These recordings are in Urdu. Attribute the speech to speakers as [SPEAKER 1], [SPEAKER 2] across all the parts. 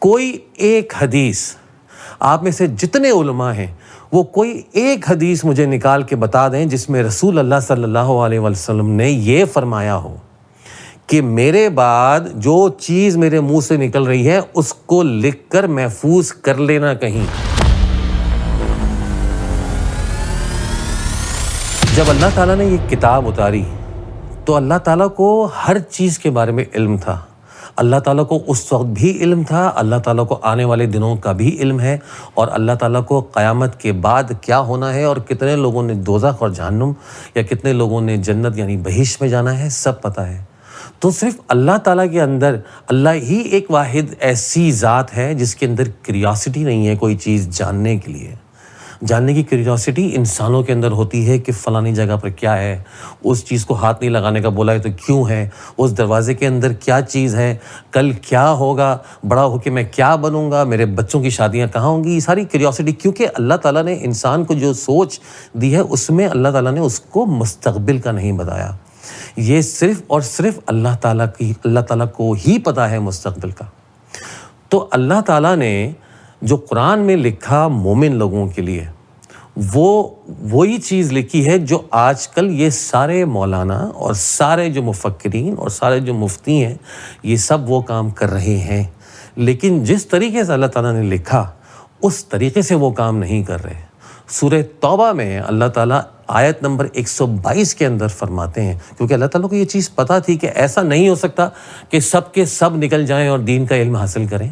[SPEAKER 1] کوئی ایک حدیث، آپ میں سے جتنے علماء ہیں وہ کوئی ایک حدیث مجھے نکال کے بتا دیں جس میں رسول اللہ صلی اللہ علیہ وسلم نے یہ فرمایا ہو کہ میرے بعد جو چیز میرے منہ سے نکل رہی ہے اس کو لکھ کر محفوظ کر لینا کہیں۔ جب اللہ تعالیٰ نے یہ کتاب اتاری تو اللہ تعالیٰ کو ہر چیز کے بارے میں علم تھا۔ اللہ تعالیٰ کو اس وقت بھی علم تھا، اللہ تعالیٰ کو آنے والے دنوں کا بھی علم ہے، اور اللہ تعالیٰ کو قیامت کے بعد کیا ہونا ہے اور کتنے لوگوں نے دوزخ اور جہنم یا کتنے لوگوں نے جنت یعنی بہشت میں جانا ہے سب پتہ ہے۔ تو صرف اللہ تعالیٰ کے اندر اللہ ہی ایک واحد ایسی ذات ہے جس کے اندر کیوریاسٹی نہیں ہے کوئی چیز جاننے کے لیے۔ جاننے کی کیوریاسٹی انسانوں کے اندر ہوتی ہے کہ فلانی جگہ پر کیا ہے، اس چیز کو ہاتھ نہیں لگانے کا بولا ہے تو کیوں ہے، اس دروازے کے اندر کیا چیز ہے، کل کیا ہوگا، بڑا ہو کے میں کیا بنوں گا، میرے بچوں کی شادیاں کہاں ہوں گی، یہ ساری کیوریاسٹی، کیونکہ اللہ تعالیٰ نے انسان کو جو سوچ دی ہے اس میں اللہ تعالیٰ نے اس کو مستقبل کا نہیں بتایا۔ یہ صرف اور صرف اللہ تعالیٰ کو ہی پتہ ہے مستقبل کا۔ تو اللہ تعالیٰ نے جو قرآن میں لکھا مومن لوگوں کے لیے وہی چیز لکھی ہے جو آج کل یہ سارے مولانا اور سارے جو مفکرین اور سارے جو مفتی ہیں یہ سب وہ کام کر رہے ہیں، لیکن جس طریقے سے اللہ تعالیٰ نے لکھا اس طریقے سے وہ کام نہیں کر رہے۔ سورہ توبہ میں اللہ تعالیٰ آیت نمبر 122 کے اندر فرماتے ہیں، کیونکہ اللہ تعالیٰ کو یہ چیز پتہ تھی کہ ایسا نہیں ہو سکتا کہ سب کے سب نکل جائیں اور دین کا علم حاصل کریں،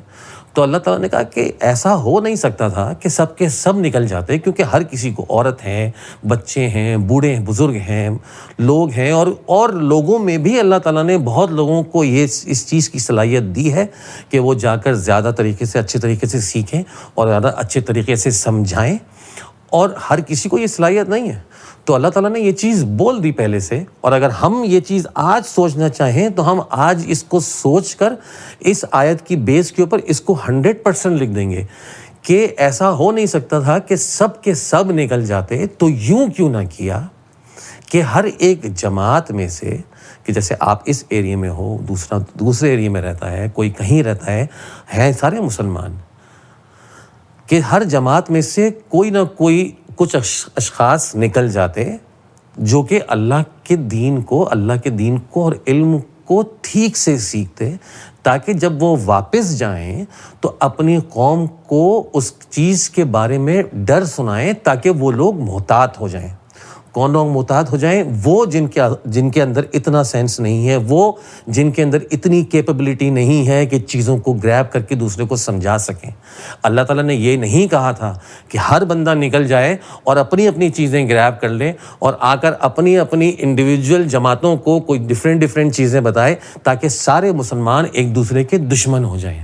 [SPEAKER 1] تو اللہ تعالیٰ نے کہا کہ ایسا ہو نہیں سکتا تھا کہ سب کے سب نکل جاتے، کیونکہ ہر کسی کو، عورت ہیں، بچے ہیں، بوڑھے ہیں، بزرگ ہیں، لوگ ہیں، اور لوگوں میں بھی اللہ تعالیٰ نے بہت لوگوں کو اس چیز کی صلاحیت دی ہے کہ وہ جا کر زیادہ طریقے سے اچھے طریقے سے سیکھیں اور زیادہ اچھے طریقے سے سمجھائیں، اور ہر کسی کو یہ صلاحیت نہیں ہے۔ تو اللہ تعالیٰ نے یہ چیز بول دی پہلے سے، اور اگر ہم یہ چیز آج سوچنا چاہیں تو ہم آج اس کو سوچ کر اس آیت کی بیس کے اوپر اس کو 100% لکھ دیں گے کہ ایسا ہو نہیں سکتا تھا کہ سب کے سب نکل جاتے، تو یوں کیوں نہ کیا کہ ہر ایک جماعت میں سے، کہ جیسے آپ اس ایریے میں ہو، دوسرے ایریے میں رہتا ہے، کوئی کہیں رہتا ہے سارے مسلمان، کہ ہر جماعت میں سے کوئی نہ کوئی کچھ اشخاص نکل جاتے جو کہ اللہ کے دین کو اور علم کو ٹھیک سے سیکھتے، تاکہ جب وہ واپس جائیں تو اپنی قوم کو اس چیز کے بارے میں ڈر سنائیں تاکہ وہ لوگ محتاط ہو جائیں۔ کون لوگ محتاط ہو جائیں؟ وہ جن کے اندر اتنا سینس نہیں ہے، وہ جن کے اندر اتنی کیپیبلٹی نہیں ہے کہ چیزوں کو گریب کر کے دوسرے کو سمجھا سکیں۔ اللہ تعالیٰ نے یہ نہیں کہا تھا کہ ہر بندہ نکل جائے اور اپنی اپنی چیزیں گریب کر لے اور آ کر اپنی انڈیویجول جماعتوں کو کوئی ڈیفرنٹ چیزیں بتائے تاکہ سارے مسلمان ایک دوسرے کے دشمن ہو جائیں۔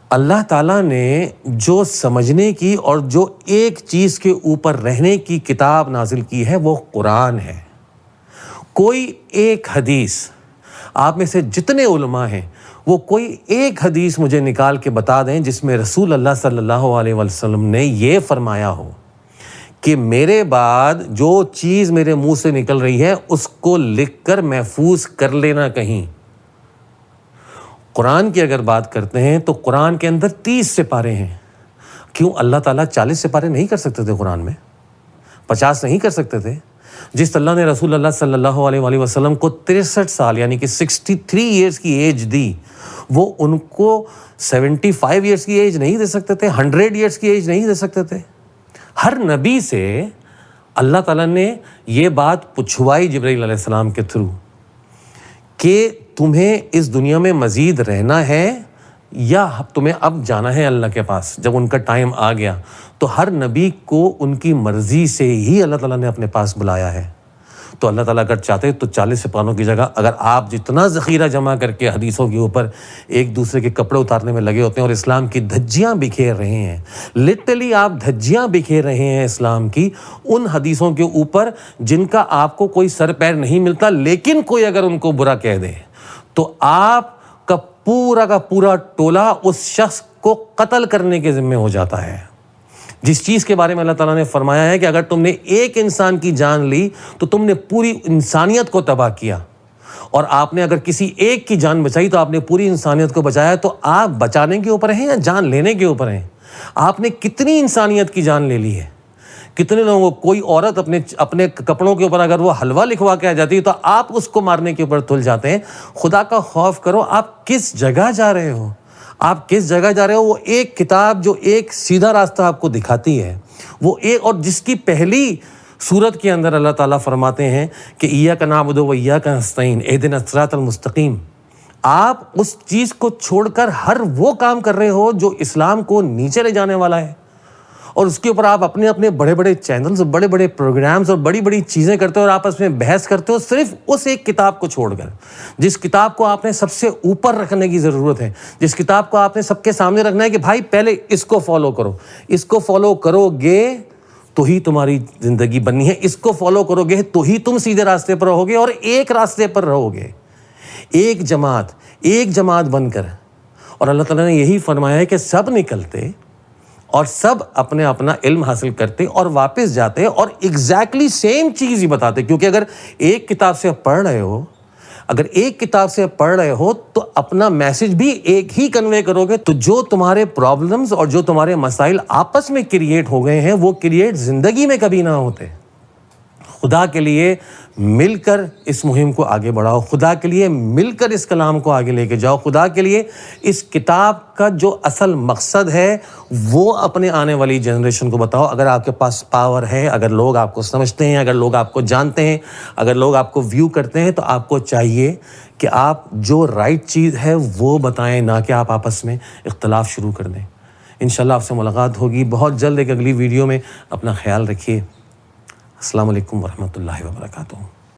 [SPEAKER 1] اللہ تعالیٰ نے جو سمجھنے کی اور جو ایک چیز کے اوپر رہنے کی کتاب نازل کی ہے وہ قرآن ہے۔ کوئی ایک حدیث، آپ میں سے جتنے علماء ہیں وہ کوئی ایک حدیث مجھے نکال کے بتا دیں جس میں رسول اللہ صلی اللہ علیہ وسلم نے یہ فرمایا ہو کہ میرے بعد جو چیز میرے منہ سے نکل رہی ہے اس کو لکھ کر محفوظ کر لینا کہیں۔ قرآن کی اگر بات کرتے ہیں تو قرآن کے اندر 30 سپارے ہیں۔ کیوں اللہ تعالیٰ 40 سپارے نہیں کر سکتے تھے قرآن میں؟ 50 نہیں کر سکتے تھے؟ جس اللہ نے رسول اللہ صلی اللہ علیہ وسلم کو 63 سال یعنی کہ 63 ایئرز کی ایج دی، وہ ان کو 75 ایئرز کی ایج نہیں دے سکتے تھے، 100 ایئرز کی ایج نہیں دے سکتے تھے؟ ہر نبی سے اللہ تعالیٰ نے یہ بات پوچھوائی جبرائیل علیہ السلام کے تھرو کہ تمہیں اس دنیا میں مزید رہنا ہے یا تمہیں اب جانا ہے اللہ کے پاس۔ جب ان کا ٹائم آ گیا تو ہر نبی کو ان کی مرضی سے ہی اللہ تعالیٰ نے اپنے پاس بلایا ہے۔ تو اللہ تعالیٰ اگر چاہتے تو 40 سپاروں کی جگہ اگر آپ جتنا ذخیرہ جمع کر کے حدیثوں کے اوپر ایک دوسرے کے کپڑے اتارنے میں لگے ہوتے ہیں اور اسلام کی دھجیاں بکھیر رہے ہیں، لٹرلی آپ دھجیاں بکھیر رہے ہیں اسلام کی ان حدیثوں کے اوپر جن کا آپ کو کوئی سر پیر نہیں ملتا، لیکن کوئی اگر ان کو برا کہہ دے تو آپ کا پورا ٹولہ اس شخص کو قتل کرنے کے ذمہ ہو جاتا ہے۔ جس چیز کے بارے میں اللہ تعالیٰ نے فرمایا ہے کہ اگر تم نے ایک انسان کی جان لی تو تم نے پوری انسانیت کو تباہ کیا، اور آپ نے اگر کسی ایک کی جان بچائی تو آپ نے پوری انسانیت کو بچایا. تو آپ بچانے کے اوپر ہیں یا جان لینے کے اوپر ہیں؟ آپ نے کتنی انسانیت کی جان لے لی ہے؟ کتنے لوگوں کو کوئی عورت اپنے کپڑوں کے اوپر اگر وہ حلوہ لکھوا کے آ جاتی ہے تو آپ اس کو مارنے کے اوپر تل جاتے ہیں. خدا کا خوف کرو. آپ کس جگہ جا رہے ہو؟ آپ کس جگہ جا رہے ہو؟ وہ ایک کتاب جو ایک سیدھا راستہ آپ کو دکھاتی ہے، وہ ایک، اور جس کی پہلی سورت کے اندر اللہ تعالیٰ فرماتے ہیں کہ ایاک نعبد و ایاک نستعین اہدنا الصراط المستقیم. آپ اس چیز کو چھوڑ کر ہر وہ کام کر رہے ہو جو اسلام کو نیچے لے جانے والا ہے، اور اس کے اوپر آپ اپنے بڑے بڑے چینلز، بڑے بڑے پروگرامز اور بڑی بڑی چیزیں کرتے ہو اور آپس میں بحث کرتے ہو صرف اس ایک کتاب کو چھوڑ کر، جس کتاب کو آپ نے سب سے اوپر رکھنے کی ضرورت ہے، جس کتاب کو آپ نے سب کے سامنے رکھنا ہے کہ بھائی پہلے اس کو فالو کرو. اس کو فالو کرو گے تو ہی تمہاری زندگی بننی ہے. اس کو فالو کرو گے تو ہی تم سیدھے راستے پر رہو گے اور ایک راستے پر رہو گے، ایک جماعت بن کر. اور اللہ تعالیٰ نے یہی فرمایا ہے کہ سب نکلتے اور سب اپنا علم حاصل کرتے اور واپس جاتے اور ایگزیکٹلی سیم چیز ہی بتاتے. کیونکہ اگر ایک کتاب سے پڑھ رہے ہو تو اپنا میسج بھی ایک ہی کنوے کرو گے. تو جو تمہارے پرابلمز اور جو تمہارے مسائل آپس میں کریٹ ہو گئے ہیں وہ کریٹ زندگی میں کبھی نہ ہوتے. خدا کے لیے مل کر اس مہم کو آگے بڑھاؤ. خدا کے لیے مل کر اس کلام کو آگے لے کے جاؤ. خدا کے لیے اس کتاب کا جو اصل مقصد ہے وہ اپنے آنے والی جنریشن کو بتاؤ. اگر آپ کے پاس پاور ہے، اگر لوگ آپ کو سمجھتے ہیں، اگر لوگ آپ کو جانتے ہیں، اگر لوگ آپ کو ویو کرتے ہیں، تو آپ کو چاہیے کہ آپ جو رائٹ چیز ہے وہ بتائیں، نہ کہ آپ آپس میں اختلاف شروع کر دیں. انشاءاللہ آپ سے ملاقات ہوگی بہت جلد ایک اگلی ویڈیو میں. اپنا خیال رکھیے. السلام علیکم ورحمۃ اللہ وبرکاتہ.